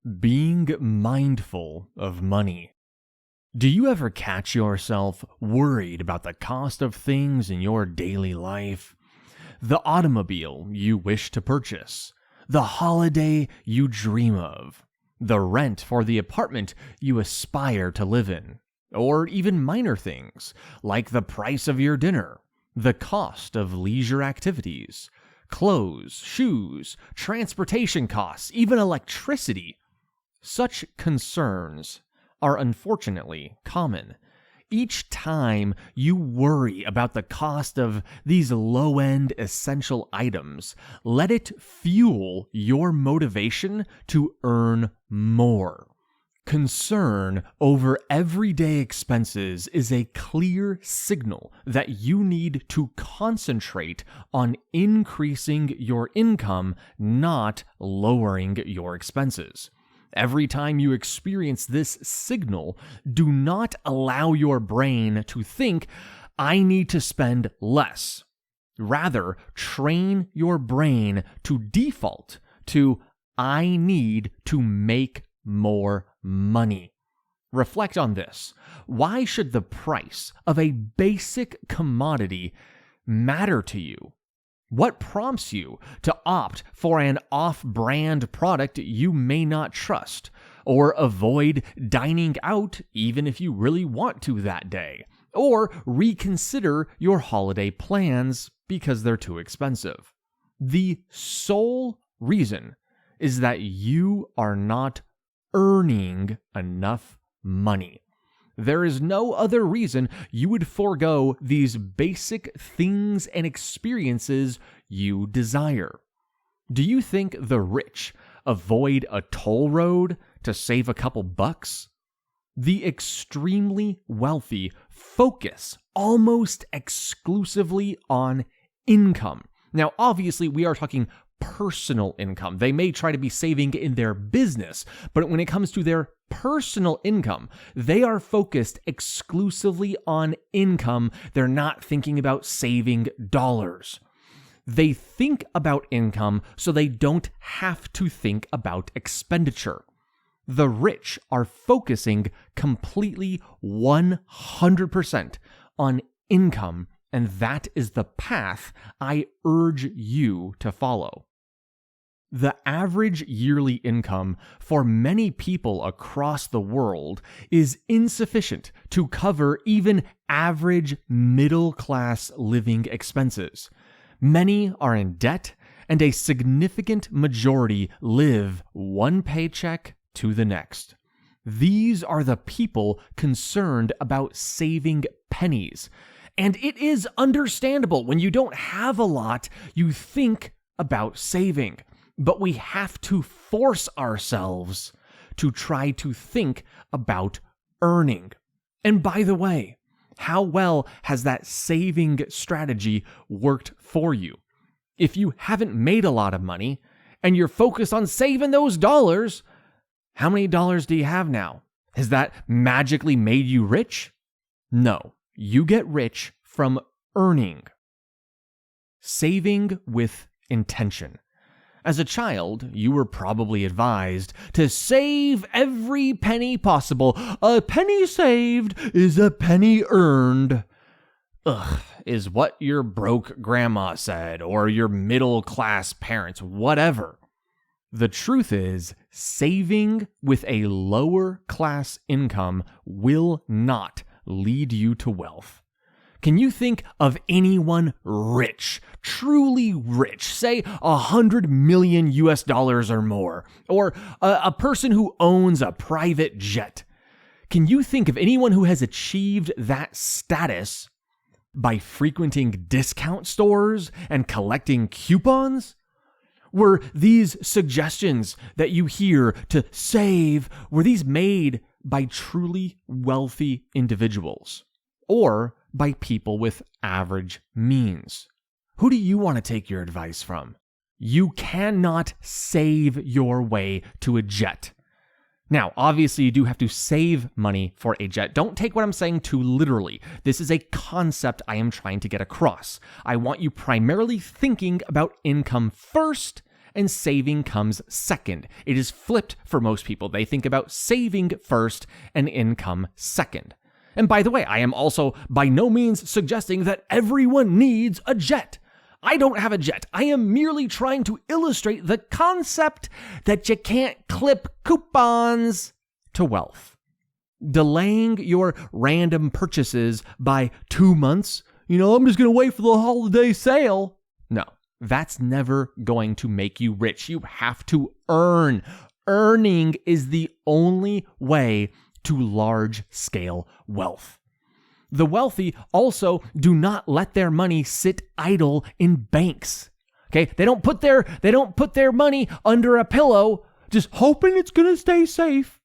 Being mindful of money. Do you ever catch yourself worried about the cost of things in your daily life? The automobile you wish to purchase, the holiday you dream of, the rent for the apartment you aspire to live in, or even minor things like the price of your dinner, the cost of leisure activities, clothes, shoes, transportation costs, even electricity. Such concerns are unfortunately common. Each time you worry about the cost of these low-end essential items, let it fuel your motivation to earn more. Concern over everyday expenses is a clear signal that you need to concentrate on increasing your income, not lowering your expenses. Every time you experience this signal, do not allow your brain to think, I need to spend less. Rather, train your brain to default to, I need to make more money. Reflect on this. Why should the price of a basic commodity matter to you? What prompts you to opt for an off-brand product you may not trust, or avoid dining out even if you really want to that day, or reconsider your holiday plans because they're too expensive? The sole reason is that you are not earning enough money. There is no other reason you would forego these basic things and experiences you desire. Do you think the rich avoid a toll road to save a couple bucks? The extremely wealthy focus almost exclusively on income. Now, obviously, we are talking personal income. They may try to be saving in their business, but when it comes to their personal income, they are focused exclusively on income. They're not thinking about saving dollars. They think about income so they don't have to think about expenditure. The rich are focusing completely 100% on income, and that is the path I urge you to follow. The average yearly income for many people across the world is insufficient to cover even average middle-class living expenses. Many are in debt, and a significant majority live one paycheck to the next. These are the people concerned about saving pennies. And it is understandable when you don't have a lot, you think about saving. But we have to force ourselves to try to think about earning. And by the way, how well has that saving strategy worked for you? If you haven't made a lot of money and you're focused on saving those dollars, how many dollars do you have now? Has that magically made you rich? No, you get rich from earning. Saving with intention. As a child, you were probably advised to save every penny possible. A penny saved is a penny earned. Is what your broke grandma said, or your middle-class parents, whatever. The truth is, saving with a lower-class income will not lead you to wealth. Can you think of anyone rich, truly rich, say $100 million or more, or a person who owns a private jet? Can you think of anyone who has achieved that status by frequenting discount stores and collecting coupons? Were these suggestions that you hear to save, were these made by truly wealthy individuals? Or by people with average means? Who do you want to take your advice from? You cannot save your way to a jet. Now, obviously, you do have to save money for a jet. Don't take what I'm saying too literally. This is a concept I am trying to get across. I want you primarily thinking about income first and saving comes second. It is flipped for most people. They think about saving first and income second. And by the way, I am also by no means suggesting that everyone needs a jet. I don't have a jet. I am merely trying to illustrate the concept that you can't clip coupons to wealth. Delaying your random purchases by 2 months, I'm just going to wait for the holiday sale. No, that's never going to make you rich. You have to earn. Earning is the only way to large-scale wealth. The wealthy also do not let their money sit idle in banks. Okay? They don't put their money under a pillow just hoping it's going to stay safe.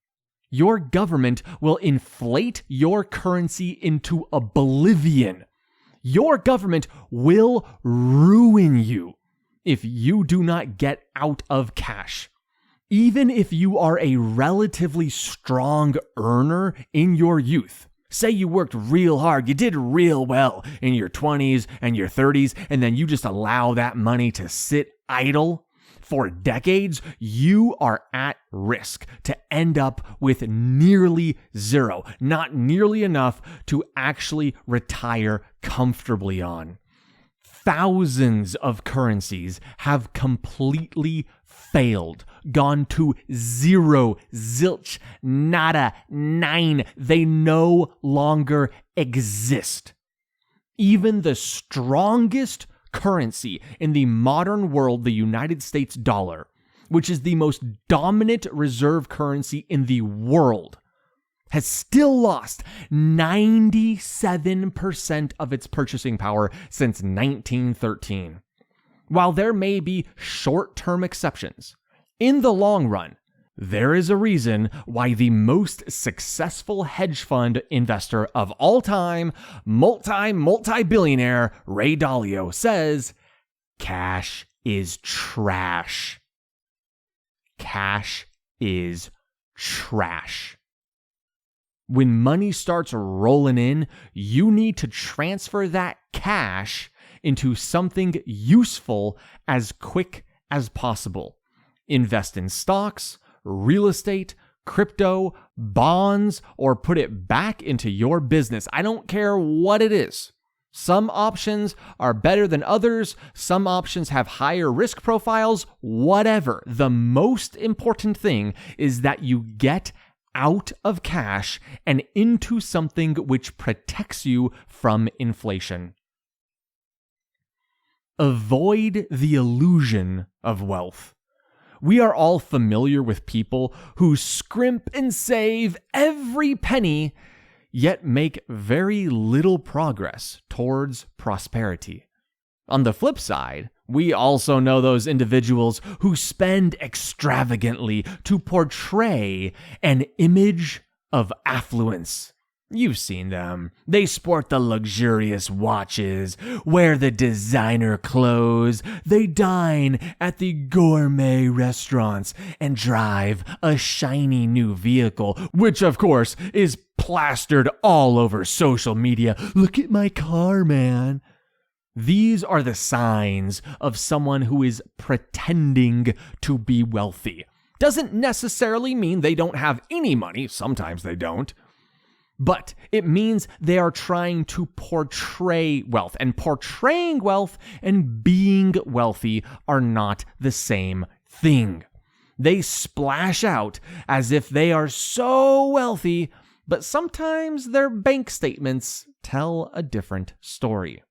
Your government will inflate your currency into oblivion. Your government will ruin you if you do not get out of cash. Even if you are a relatively strong earner in your youth, say you worked real hard, you did real well in your 20s and your 30s, and then you just allow that money to sit idle for decades, you are at risk to end up with nearly zero, not nearly enough to actually retire comfortably on. Thousands of currencies have completely failed, gone to zero, zilch, nada, nine. They no longer exist. Even the strongest currency in the modern world, the United States dollar, which is the most dominant reserve currency in the world, has still lost 97% of its purchasing power since 1913. While there may be short-term exceptions, in the long run, there is a reason why the most successful hedge fund investor of all time, multi-billionaire Ray Dalio says, cash is trash. Cash is trash. When money starts rolling in, you need to transfer that cash into something useful as quick as possible. Invest in stocks, real estate, crypto, bonds, or put it back into your business. I don't care what it is. Some options are better than others. Some options have higher risk profiles. Whatever. The most important thing is that you get out of cash and into something which protects you from inflation. Avoid the illusion of wealth. We are all familiar with people who scrimp and save every penny, yet make very little progress towards prosperity. On the flip side, we also know those individuals who spend extravagantly to portray an image of affluence. You've seen them. They sport the luxurious watches, wear the designer clothes, they dine at the gourmet restaurants, and drive a shiny new vehicle, which of course is plastered all over social media. Look at my car, man. These are the signs of someone who is pretending to be wealthy. Doesn't necessarily mean they don't have any money. Sometimes they don't. But it means they are trying to portray wealth. And portraying wealth and being wealthy are not the same thing. They splash out as if they are so wealthy, but sometimes their bank statements tell a different story.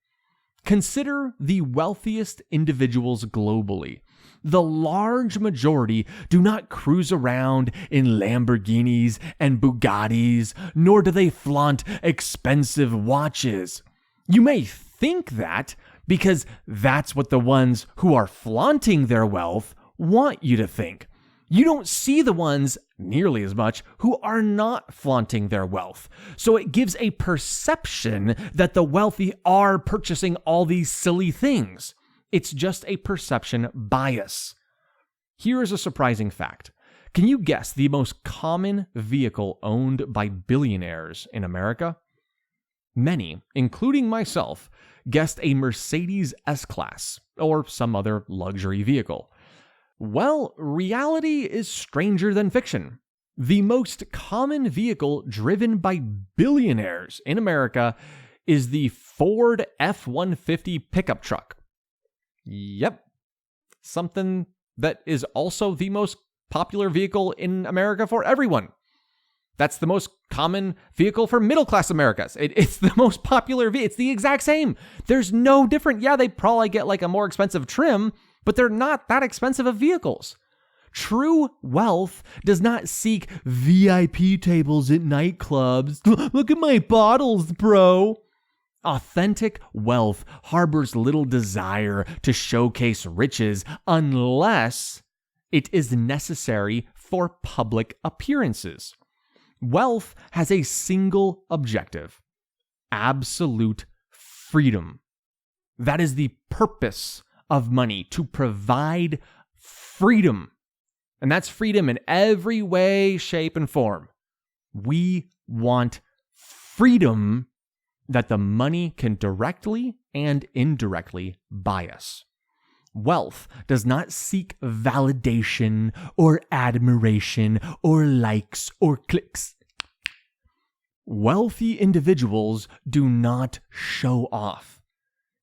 Consider the wealthiest individuals globally. The large majority do not cruise around in Lamborghinis and Bugattis, nor do they flaunt expensive watches. You may think that because that's what the ones who are flaunting their wealth want you to think. You don't see the ones nearly as much who are not flaunting their wealth. So it gives a perception that the wealthy are purchasing all these silly things. It's just a perception bias. Here is a surprising fact. Can you guess the most common vehicle owned by billionaires in America? Many, including myself, guessed a Mercedes S-Class or some other luxury vehicle. Well, reality is stranger than fiction. The most common vehicle driven by billionaires in America is the Ford F-150 pickup truck. Yep. Something that is also the most popular vehicle in America for everyone. That's the most common vehicle for middle-class Americans. It's the most popular vehicle. It's the exact same. There's no different. Yeah, they probably get like a more expensive trim, but they're not that expensive of vehicles. True wealth does not seek VIP tables at nightclubs. Look at my bottles, bro. Authentic wealth harbors little desire to showcase riches unless it is necessary for public appearances. Wealth has a single objective: absolute freedom. That is the purpose of money, to provide freedom. And that's freedom in every way, shape, and form. We want freedom that the money can directly and indirectly buy us. Wealth does not seek validation or admiration or likes or clicks. Wealthy individuals do not show off.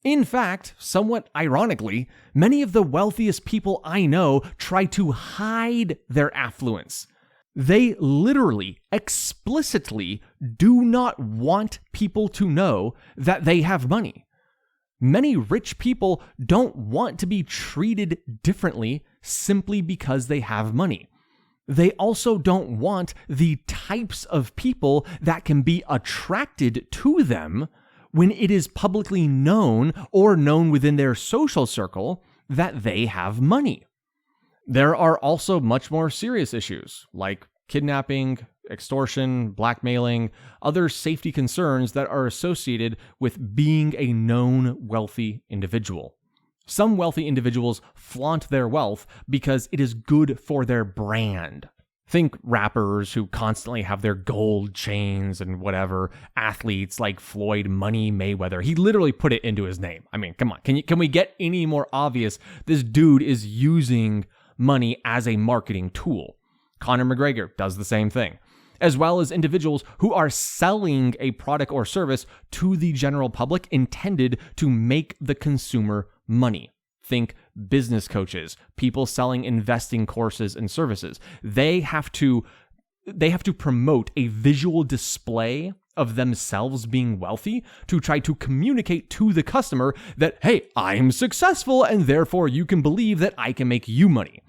In fact, somewhat ironically, many of the wealthiest people I know try to hide their affluence. They literally, explicitly do not want people to know that they have money. Many rich people don't want to be treated differently simply because they have money. They also don't want the types of people that can be attracted to them when it is publicly known or known within their social circle that they have money. There are also much more serious issues like kidnapping, extortion, blackmailing, other safety concerns that are associated with being a known wealthy individual. Some wealthy individuals flaunt their wealth because it is good for their brand. Think rappers who constantly have their gold chains and whatever. Athletes like Floyd Money Mayweather. He literally put it into his name. I mean, come on. Can we get any more obvious? This dude is using money as a marketing tool. Conor McGregor does the same thing. As well as individuals who are selling a product or service to the general public intended to make the consumer money. Think business coaches, people selling investing courses and services. They have to promote a visual display of themselves being wealthy to try to communicate to the customer that, hey, I'm successful and therefore you can believe that I can make you money.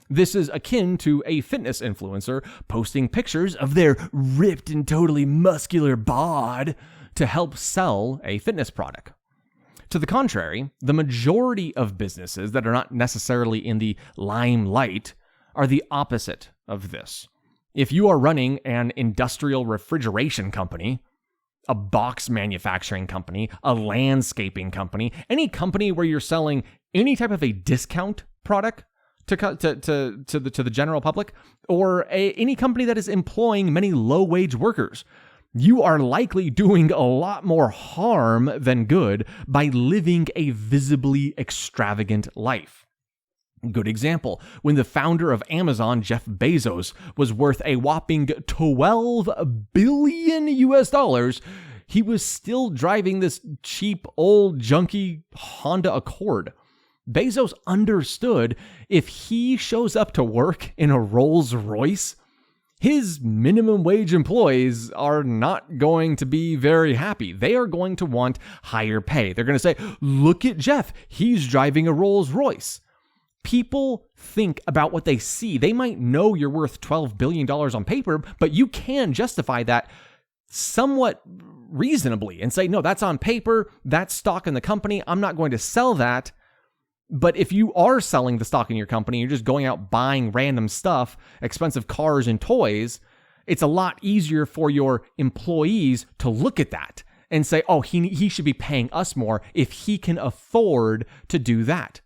This is akin to a fitness influencer posting pictures of their ripped and totally muscular bod to help sell a fitness product. To the contrary, the majority of businesses that are not necessarily in the limelight are the opposite of this. If you are running an industrial refrigeration company, a box manufacturing company, a landscaping company, any company where you're selling any type of a discount product to the general public, or any company that is employing many low-wage workers, you are likely doing a lot more harm than good by living a visibly extravagant life. Good example, when the founder of Amazon, Jeff Bezos, was worth a whopping $12 billion US, he was still driving this cheap, old, junky Honda Accord. Bezos understood if he shows up to work in a Rolls Royce, his minimum wage employees are not going to be very happy. They are going to want higher pay. They're going to say, look at Jeff, he's driving a Rolls Royce. People think about what they see. They might know you're worth $12 billion on paper, but you can justify that somewhat reasonably and say, no, that's on paper, that's stock in the company, I'm not going to sell that. But if you are selling the stock in your company, you're just going out buying random stuff, expensive cars and toys, it's a lot easier for your employees to look at that and say, oh, he should be paying us more if he can afford to do that.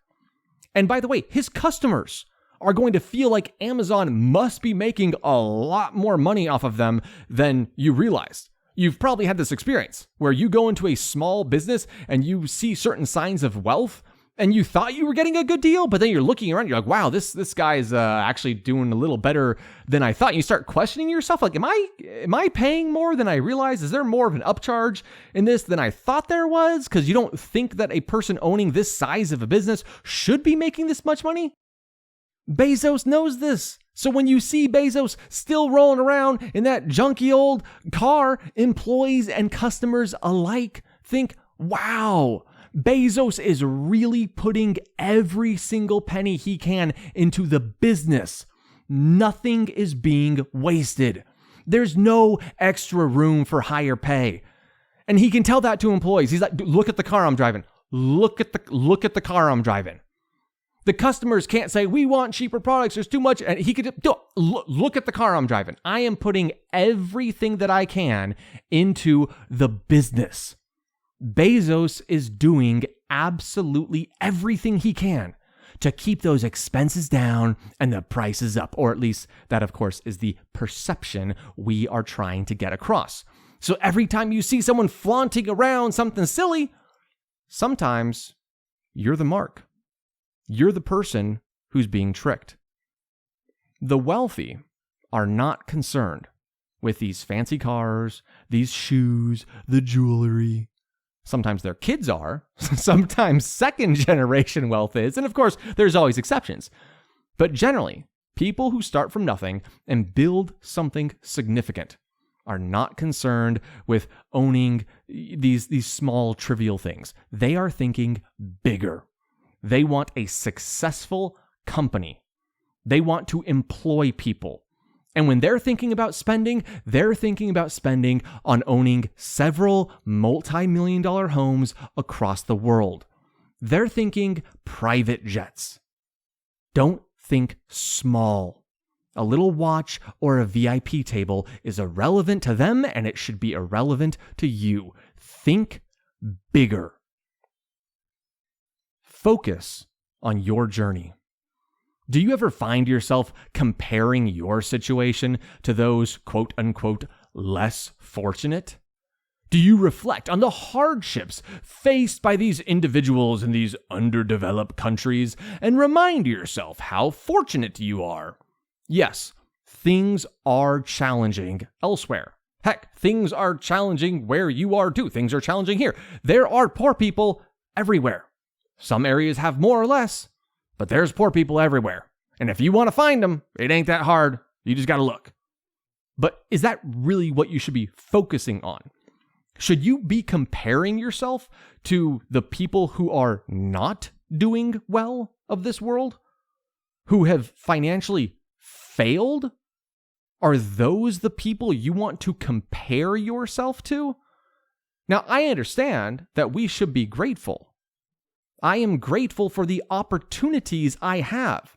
And by the way, his customers are going to feel like Amazon must be making a lot more money off of them than you realized. You've probably had this experience where you go into a small business and you see certain signs of wealth, and you thought you were getting a good deal, but then you're looking around, you're like, wow, this guy's actually doing a little better than I thought. And you start questioning yourself, like, am I paying more than I realized? Is there more of an upcharge in this than I thought there was? Because you don't think that a person owning this size of a business should be making this much money. Bezos knows this. So when you see Bezos still rolling around in that junky old car, employees and customers alike think, wow, Bezos is really putting every single penny he can into the business. Nothing is being wasted. There's no extra room for higher pay. And he can tell that to employees. He's like, look at the car I'm driving. Look at the car I'm driving. The customers can't say, we want cheaper products. There's too much. And he could look at the car I'm driving. I am putting everything that I can into the business. Bezos is doing absolutely everything he can to keep those expenses down and the prices up, or at least that, of course, is the perception we are trying to get across. So every time you see someone flaunting around something silly, sometimes you're the mark. You're the person who's being tricked. The wealthy are not concerned with these fancy cars, these shoes, the jewelry. Sometimes their kids are, sometimes second generation wealth is, and of course, there's always exceptions. But generally, people who start from nothing and build something significant are not concerned with owning these small, trivial things. They are thinking bigger. They want a successful company. They want to employ people. And when they're thinking about spending on owning several multi-million-dollar homes across the world. They're thinking private jets. Don't think small. A little watch or a VIP table is irrelevant to them, and it should be irrelevant to you. Think bigger. Focus on your journey. Do you ever find yourself comparing your situation to those quote unquote less fortunate? Do you reflect on the hardships faced by these individuals in these underdeveloped countries and remind yourself how fortunate you are? Yes, things are challenging elsewhere. Heck, things are challenging where you are too. Things are challenging here. There are poor people everywhere. Some areas have more or less, but there's poor people everywhere. And if you want to find them, it ain't that hard. You just got to look. But is that really what you should be focusing on? Should you be comparing yourself to the people who are not doing well of this world? Who have financially failed? Are those the people you want to compare yourself to? Now, I understand that we should be grateful. I am grateful for the opportunities I have,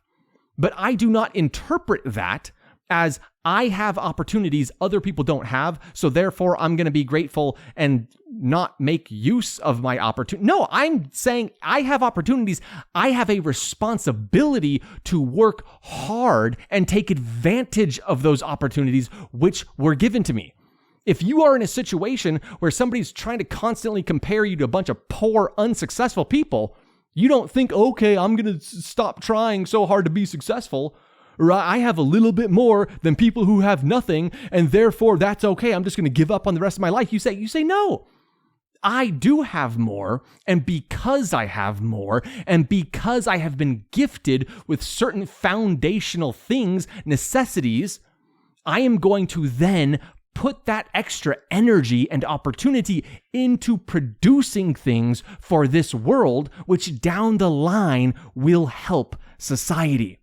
but I do not interpret that as I have opportunities other people don't have, so therefore I'm going to be grateful and not make use of my opportunity. No, I'm saying I have opportunities. I have a responsibility to work hard and take advantage of those opportunities which were given to me. If you are in a situation where somebody's trying to constantly compare you to a bunch of poor, unsuccessful people, you don't think, okay, I'm going to stop trying so hard to be successful, or I have a little bit more than people who have nothing, and therefore that's okay. I'm just going to give up on the rest of my life. You say, no, I do have more, and because I have more, and because I have been gifted with certain foundational things, necessities, I am going to then put that extra energy and opportunity into producing things for this world, which down the line will help society.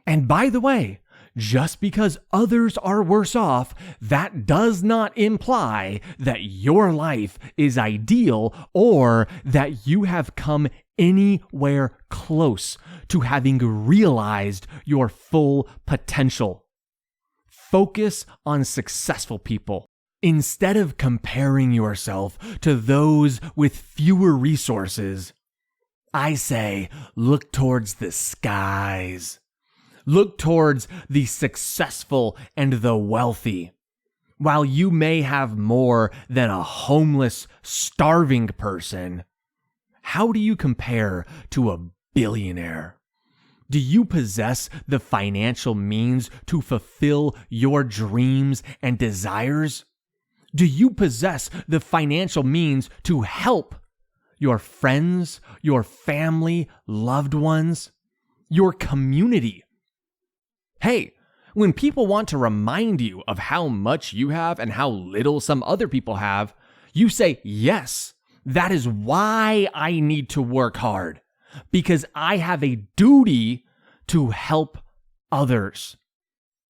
And by the way, just because others are worse off, that does not imply that your life is ideal or that you have come anywhere close to having realized your full potential. Focus on successful people. Instead of comparing yourself to those with fewer resources, I say look towards the skies. Look towards the successful and the wealthy. While you may have more than a homeless, starving person, How do you compare to a billionaire? Do you possess the financial means to fulfill your dreams and desires? Do you possess the financial means to help your friends, your family, loved ones, your community? Hey, when people want to remind you of how much you have and how little some other people have, you say, yes, that is why I need to work hard, because I have a duty to help others.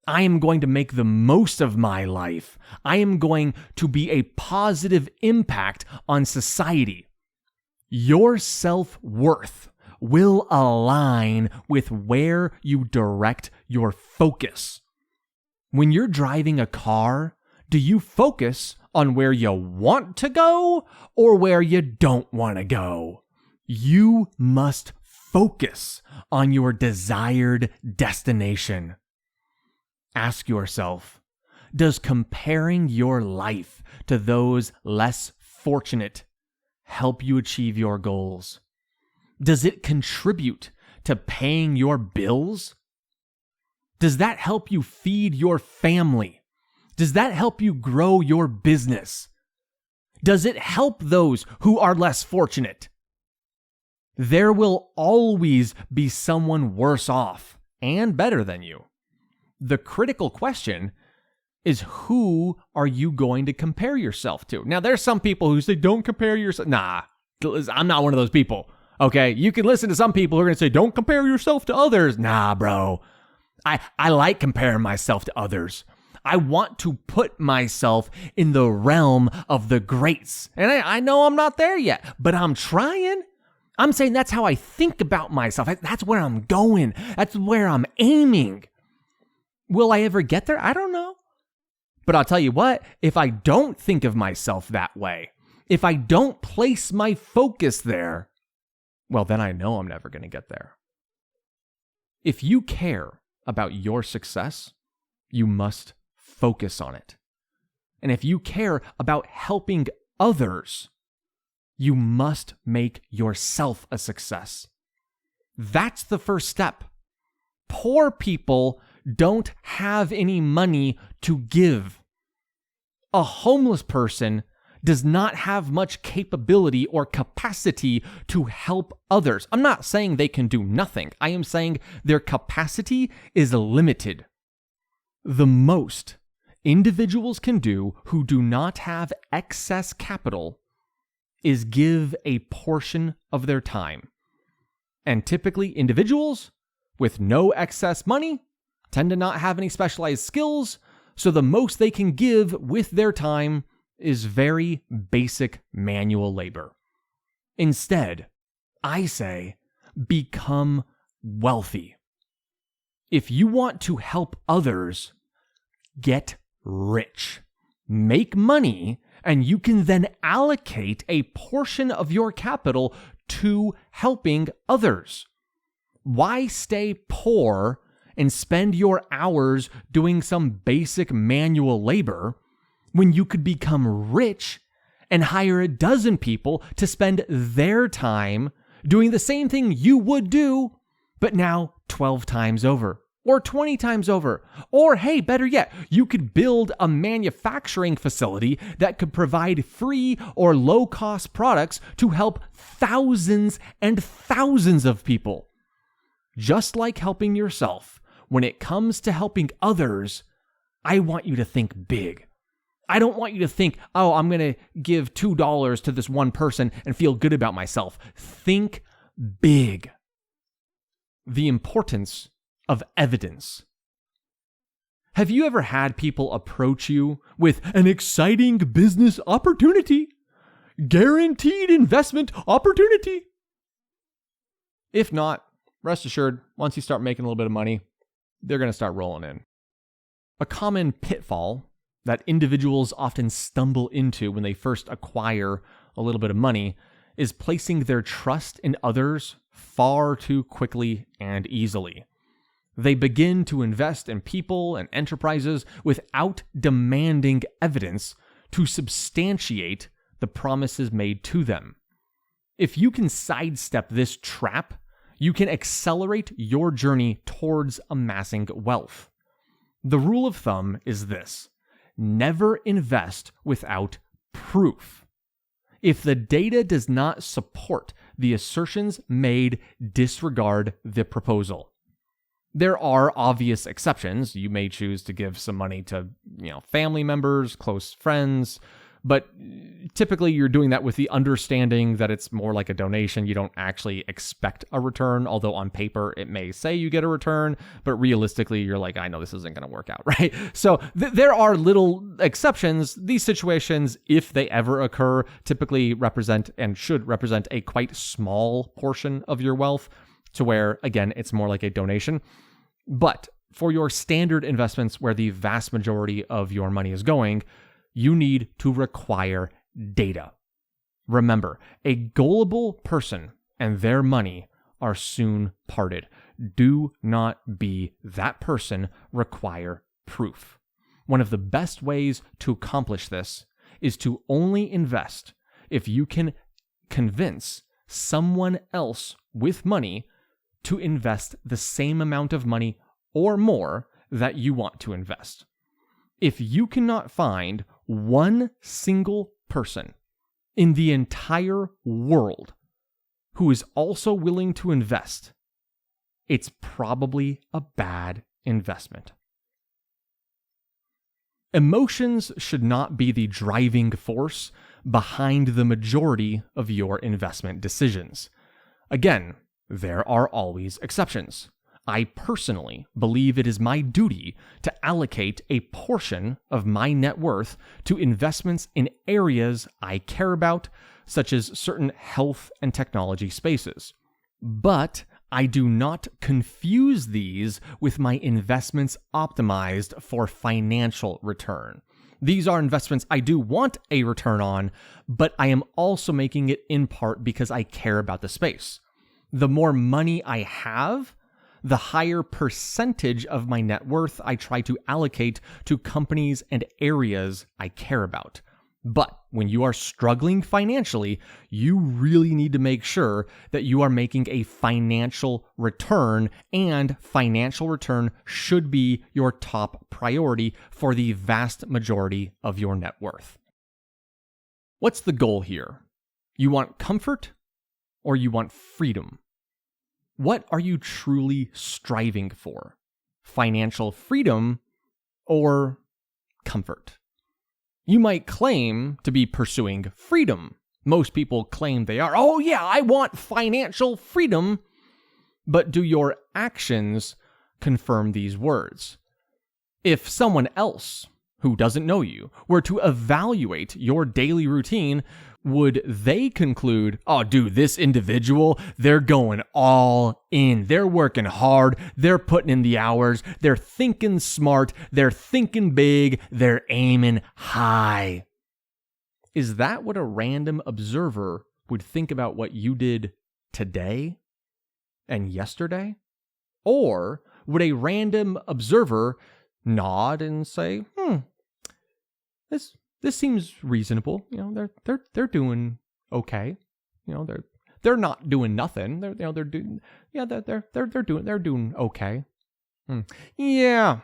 I am going to make the most of my life. I am going to be a positive impact on society. Your self-worth will align with where you direct your focus. When you're driving a car, do you focus on where you want to go or where you don't want to go? You must focus on your desired destination. Ask yourself, does comparing your life to those less fortunate help you achieve your goals? Does it contribute to paying your bills? Does that help you feed your family? Does that help you grow your business? Does it help those who are less fortunate? There will always be someone worse off and better than you. The critical question is, who are you going to compare yourself to? Now, there's some people who say, don't compare yourself. Nah, I'm not one of those people. Okay, you can listen to some people who are going to say, don't compare yourself to others. Nah, bro. I like comparing myself to others. I want to put myself in the realm of the greats. And I know I'm not there yet, but I'm trying. I'm saying that's how I think about myself. That's where I'm going. That's where I'm aiming. Will I ever get there? I don't know. But I'll tell you what, if I don't think of myself that way, if I don't place my focus there, well, then I know I'm never going to get there. If you care about your success, you must focus on it. And if you care about helping others, you must make yourself a success. That's the first step. Poor people don't have any money to give. A homeless person does not have much capability or capacity to help others. I'm not saying they can do nothing. I am saying their capacity is limited. The most individuals can do who do not have excess capital is give a portion of their time. And typically individuals with no excess money tend to not have any specialized skills, so the most they can give with their time is very basic manual labor. Instead, I say, become wealthy. If you want to help others, get rich. Make money, and you can then allocate a portion of your capital to helping others. Why stay poor and spend your hours doing some basic manual labor when you could become rich and hire a dozen people to spend their time doing the same thing you would do, but now 12 times over or 20 times over? Or hey, better yet, you could build a manufacturing facility that could provide free or low-cost products to help thousands and thousands of people. Just like helping yourself, when it comes to helping others, I want you to think big. I don't want you to think, oh, I'm going to give $2 to this one person and feel good about myself. Think big. The importance of evidence. Have you ever had people approach you with an exciting business opportunity? Guaranteed investment opportunity? If not, rest assured, once you start making a little bit of money, they're going to start rolling in. A common pitfall that individuals often stumble into when they first acquire a little bit of money is placing their trust in others far too quickly and easily. They begin to invest in people and enterprises without demanding evidence to substantiate the promises made to them. If you can sidestep this trap, you can accelerate your journey towards amassing wealth. The rule of thumb is this: never invest without proof. If the data does not support the assertions made, disregard the proposal. There are obvious exceptions. You may choose to give some money to, family members, close friends, but typically you're doing that with the understanding that it's more like a donation. You don't actually expect a return, although on paper it may say you get a return, but realistically you're like, I know this isn't going to work out, right? So there are little exceptions. These situations, if they ever occur, typically represent and should represent a quite small portion of your wealth, to where, again, it's more like a donation. But for your standard investments where the vast majority of your money is going, you need to require data. Remember, a gullible person and their money are soon parted. Do not be that person. Require proof. One of the best ways to accomplish this is to only invest if you can convince someone else with money to invest the same amount of money or more that you want to invest. If you cannot find one single person in the entire world who is also willing to invest, it's probably a bad investment. Emotions should not be the driving force behind the majority of your investment decisions. Again, there are always exceptions. I personally believe it is my duty to allocate a portion of my net worth to investments in areas I care about, such as certain health and technology spaces. But I do not confuse these with my investments optimized for financial return. These are investments I do want a return on, but I am also making it in part because I care about the space. The more money I have, the higher percentage of my net worth I try to allocate to companies and areas I care about. But when you are struggling financially, you really need to make sure that you are making a financial return, and financial return should be your top priority for the vast majority of your net worth. What's the goal here? You want comfort or you want freedom? What are you truly striving for? Financial freedom or comfort? You might claim to be pursuing freedom. Most people claim they are. Oh yeah, I want financial freedom. But do your actions confirm these words? If someone else who doesn't know you were to evaluate your daily routine, would they conclude, oh dude, this individual, they're going all in. They're working hard. They're putting in the hours. They're thinking smart. They're thinking big. They're aiming high. Is that what a random observer would think about what you did today and yesterday? Or would a random observer nod and say, This seems reasonable. They're doing okay. They're not doing nothing. They're doing okay. Yeah,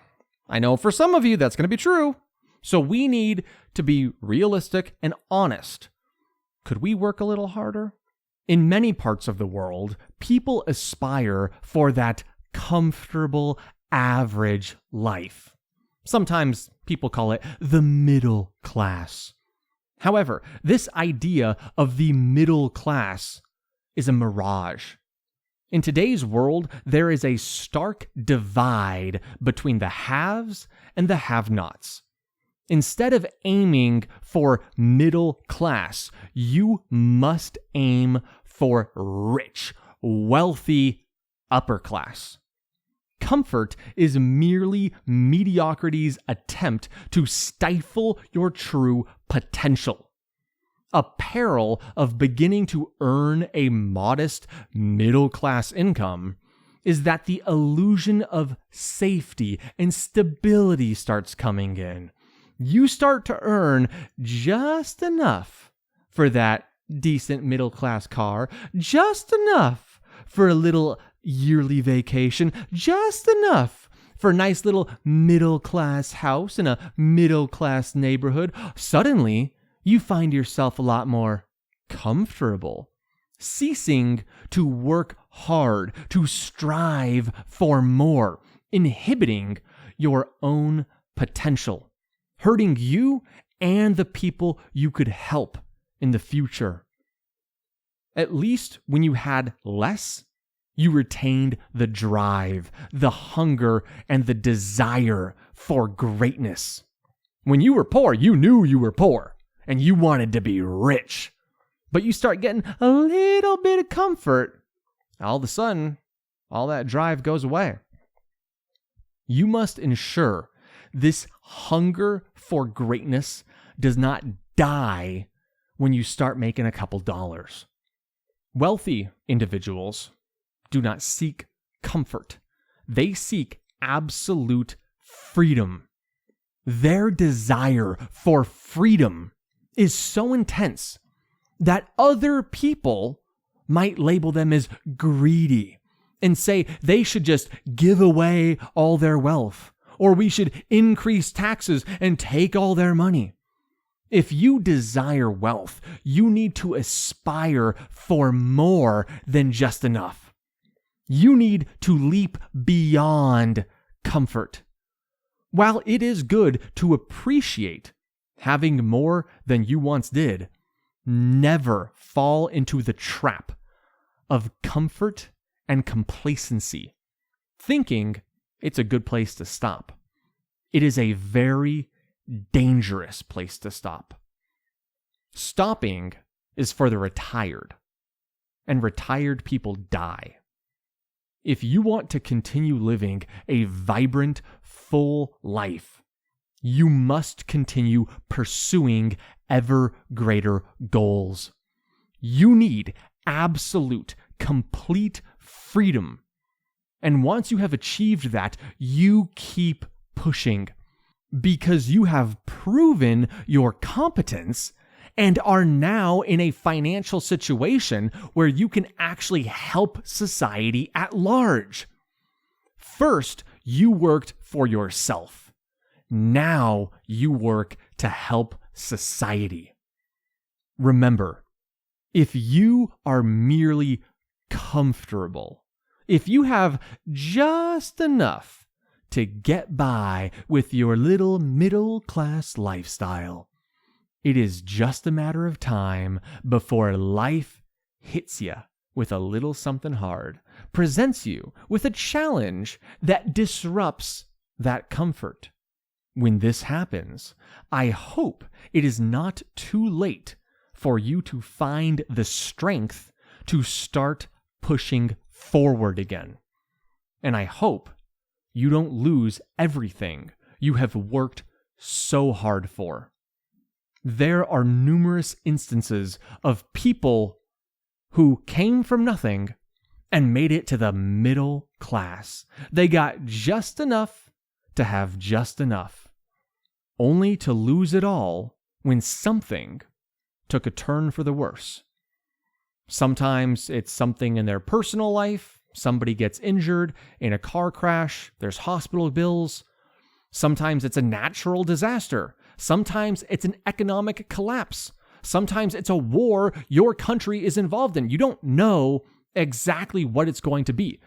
I know for some of you that's going to be true. So we need to be realistic and honest. Could we work a little harder? In many parts of the world, people aspire for that comfortable, average life. Sometimes people call it the middle class. However, this idea of the middle class is a mirage. In today's world, there is a stark divide between the haves and the have-nots. Instead of aiming for middle class, you must aim for rich, wealthy upper class. Comfort is merely mediocrity's attempt to stifle your true potential. A peril of beginning to earn a modest middle-class income is that the illusion of safety and stability starts coming in. You start to earn just enough for that decent middle-class car, just enough for a little yearly vacation, just enough for a nice little middle-class house in a middle-class neighborhood, suddenly you find yourself a lot more comfortable, ceasing to work hard, to strive for more, inhibiting your own potential, hurting you and the people you could help in the future. At least when you had less, you retained the drive, the hunger, and the desire for greatness. When you were poor, you knew you were poor, and you wanted to be rich. But you start getting a little bit of comfort, all of a sudden, all that drive goes away. You must ensure this hunger for greatness does not die when you start making a couple dollars. Wealthy individuals do not seek comfort. They seek absolute freedom. Their desire for freedom is so intense that other people might label them as greedy and say they should just give away all their wealth, or we should increase taxes and take all their money. If you desire wealth, you need to aspire for more than just enough. You need to leap beyond comfort. While it is good to appreciate having more than you once did, never fall into the trap of comfort and complacency, thinking it's a good place to stop. It is a very dangerous place to stop. Stopping is for the retired, and retired people die. If you want to continue living a vibrant, full life, you must continue pursuing ever greater goals. You need absolute, complete freedom. And once you have achieved that, you keep pushing because you have proven your competence and are now in a financial situation where you can actually help society at large. First, you worked for yourself. Now you work to help society. Remember, if you are merely comfortable, if you have just enough to get by with your little middle-class lifestyle, it is just a matter of time before life hits you with a little something hard, presents you with a challenge that disrupts that comfort. When this happens, I hope it is not too late for you to find the strength to start pushing forward again. And I hope you don't lose everything you have worked so hard for. There are numerous instances of people who came from nothing and made it to the middle class. They got just enough to have just enough, only to lose it all when something took a turn for the worse. Sometimes it's something in their personal life. Somebody gets injured in a car crash. There's hospital bills. Sometimes it's a natural disaster. Sometimes it's an economic collapse. Sometimes it's a war your country is involved in. You don't know exactly what it's going to be,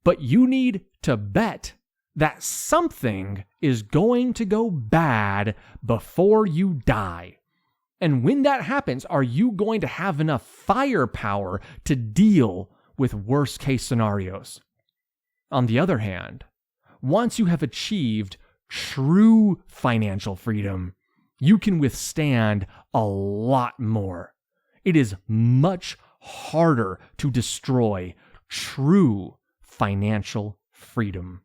but you need to bet that something is going to go bad before you die. And when that happens, are you going to have enough firepower to deal with worst case scenarios? On the other hand, once you have achieved true financial freedom, you can withstand a lot more. It is much harder to destroy true financial freedom.